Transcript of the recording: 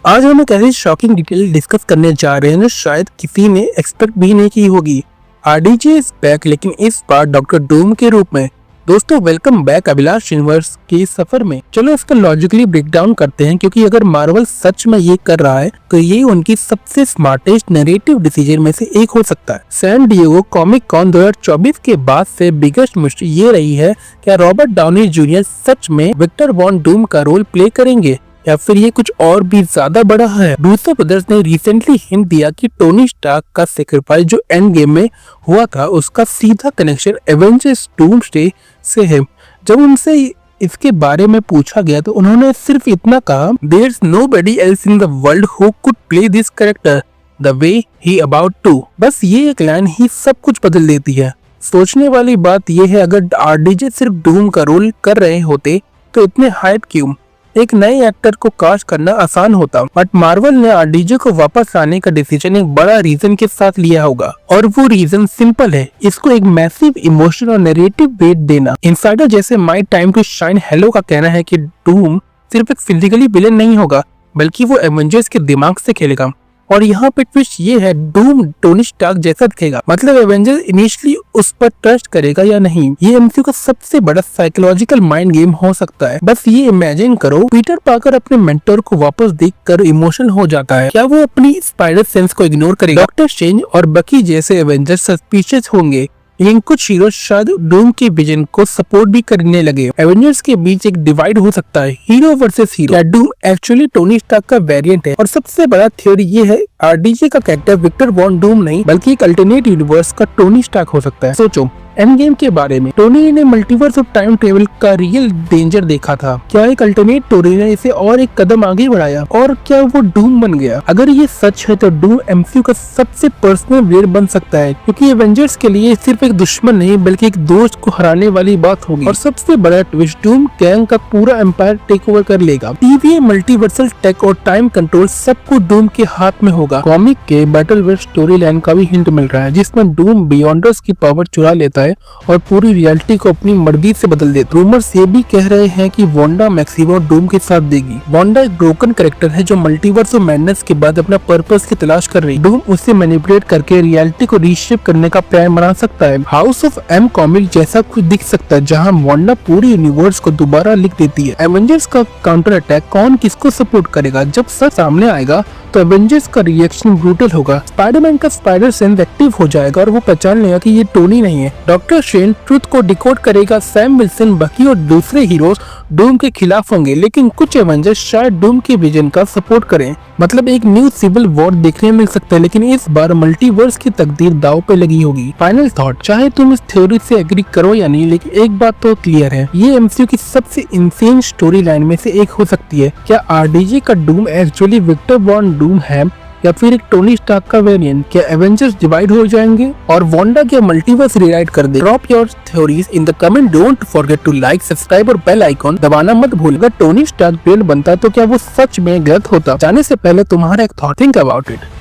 आज हम एक ऐसी शॉकिंग डिटेल डिस्कस करने जा रहे हैं जो शायद किसी ने एक्सपेक्ट भी नहीं की होगी। आरडीजे इज बैक, लेकिन इस बार डॉक्टर डूम के रूप में। दोस्तों वेलकम बैक अभिलाष यूनिवर्स के सफर में। चलो इसका लॉजिकली ब्रेक डाउन करते हैं, क्योंकि अगर मार्वल सच में ये कर रहा है तो ये उनकी सबसे स्मार्टेस्ट नैरेटिव डिसीजन में से एक हो सकता है। सैन डिएगो कॉमिक कॉन 2024 के बाद से बिगेस्ट मुश्किल ये रही है, क्या रॉबर्ट डाउनी जूनियर सच में विक्टर वॉन डूम का रोल प्ले करेंगे या फिर ये कुछ और भी ज्यादा बड़ा है। रूसो ब्रदर्स ने रिसेंटली हिंट दिया कि टोनी स्टार्क का सेक्रीफाइस जो एंड गेम में हुआ था उसका सीधा कनेक्शन एवेंजर्स डूम्सडे से है। जब उनसे इसके बारे में पूछा गया तो उन्होंने सिर्फ इतना कहा, there's nobody else in the world who could play this character the way he about to. बस ये एक लाइन ही सब कुछ बदल देती है। सोचने वाली बात यह है, अगर आरडीजे सिर्फ डूम का रोल कर रहे होते तो इतने हाइप क्यों। एक नए एक्टर को कास्ट करना आसान होता, बट मार्वल ने आरडीजे को वापस लाने का डिसीजन एक बड़ा रीजन के साथ लिया होगा, और वो रीजन सिंपल है, इसको एक मैसिव इमोशनल और नैरेटिव वेट देना। इनसाइडर जैसे my time to shine hello का कहना है कि डूम सिर्फ एक फिजिकली विलेन नहीं होगा, बल्कि वो एवेंजर्स के दिमाग से खेलेगा। और यहाँ पे ट्विस्ट ये है, डूम टोनी स्टार्क जैसा दिखेगा, मतलब एवेंजर्स इनिशियली उस पर ट्रस्ट करेगा या नहीं। ये एमसीयू का सबसे बड़ा साइकोलॉजिकल माइंड गेम हो सकता है। बस ये इमेजिन करो, पीटर पार्कर अपने मेंटर को वापस देखकर इमोशनल हो जाता है, क्या वो अपनी स्पाइडर सेंस को इग्नोर करेगा। डॉक्टर स्ट्रेंज और बकी जैसे एवेंजर्स सस्पिशियस होंगे, लेकिन कुछ हीरो शायद डूम के विजन को सपोर्ट भी करने लगे। एवेंजर्स के बीच एक डिवाइड हो सकता है, हीरो वर्सेस हीरो। क्या डूम एक्चुअली टोनी स्टार्क का वेरिएंट है? और सबसे बड़ा थ्योरी ये है, आरडीजे का कैरेक्टर विक्टर वॉन डूम नहीं बल्कि एक अल्टरनेट यूनिवर्स का टोनी स्टार्क हो सकता है। सोचो एंड गेम के बारे में, टोनी ने मल्टीवर्स ऑफ टाइम ट्रेवल का रियल डेंजर देखा था। क्या एक अल्टरनेट टोनी ने इसे और एक कदम आगे बढ़ाया, और क्या वो डूम बन गया? अगर ये सच है तो डूम एमसीयू का सबसे पर्सनल विलेन बन सकता है, क्योंकि एवेंजर्स के लिए सिर्फ एक दुश्मन नहीं बल्कि एक दोस्त को हराने वाली बात होगी। और सबसे बड़ा ट्विस्ट, डूम गैंग का पूरा एम्पायर टेक ओवर कर लेगा। टीवी मल्टीवर्सल टेक और टाइम कंट्रोल सब कुछ डूम के हाथ में होगा। कॉमिक के बैटलवर्ल्ड स्टोरी लाइन का भी हिंट मिल रहा है, जिसमें डूम बियॉन्डर्स की पावर चुरा लेता है और पूरी रियलिटी को अपनी मर्जी से बदल देता। रूमर्स ये भी कह रहे हैं कि वांडा मैक्सिमो डूम के साथ देगी। वांडा एक ब्रोकन कैरेक्टर है जो मल्टीवर्स ऑफ मैडनेस के बाद अपना पर्पस की तलाश कर रही है। डूम उसे मैनिपुलेट करके रियलिटी को रीशेप करने का प्लान बना सकता है। हाउस ऑफ एम कॉमिक जैसा कुछ दिख सकता है, जहां वांडा पूरी यूनिवर्स को दोबारा लिख देती है। एवेंजर्स का काउंटर अटैक कौन किसको सपोर्ट करेगा, जब सच सामने आएगा तो एवेंजर्स का रिएक्शन ब्रूटल होगा। स्पाइडरमैन का स्पाइडर सेंस एक्टिव हो जाएगा और वो पहचान लेगा कि ये टोनी नहीं है। डॉक्टर स्ट्रेंज ट्रुथ को डिकोड करेगा। सैम विल्सन, बकी और दूसरे हीरोज डूम के खिलाफ होंगे, लेकिन कुछ एवेंजर्स शायद डूम के विजन का सपोर्ट करें। मतलब एक न्यू सिविल वॉर देखने मिल सकता है, लेकिन इस बार मल्टीवर्स की तकदीर दाव पे लगी होगी। फाइनल थॉट, चाहे तुम इस थ्योरी से एग्री करो या नहीं, लेकिन एक बात तो क्लियर है, ये एमसीयू की सबसे इंसेन स्टोरी लाइन में से एक हो सकती है। क्या आरडीजे का Doom actually Victor Von Doom है या फिर एक टोनी स्टार्क का वेरिएंट? क्या एवेंजर्स डिवाइड हो जाएंगे और वांडा क्या मल्टीवर्स रीराइट कर दे? Drop your theories in the comment. Don't forget to like, subscribe और बेल आइकॉन दबाना मत भूल। अगर टोनी स्टार्क रियल बनता तो क्या वो सच में गलत होता? जाने से पहले तुम्हारा एक थॉट, थिंक अबाउट इट।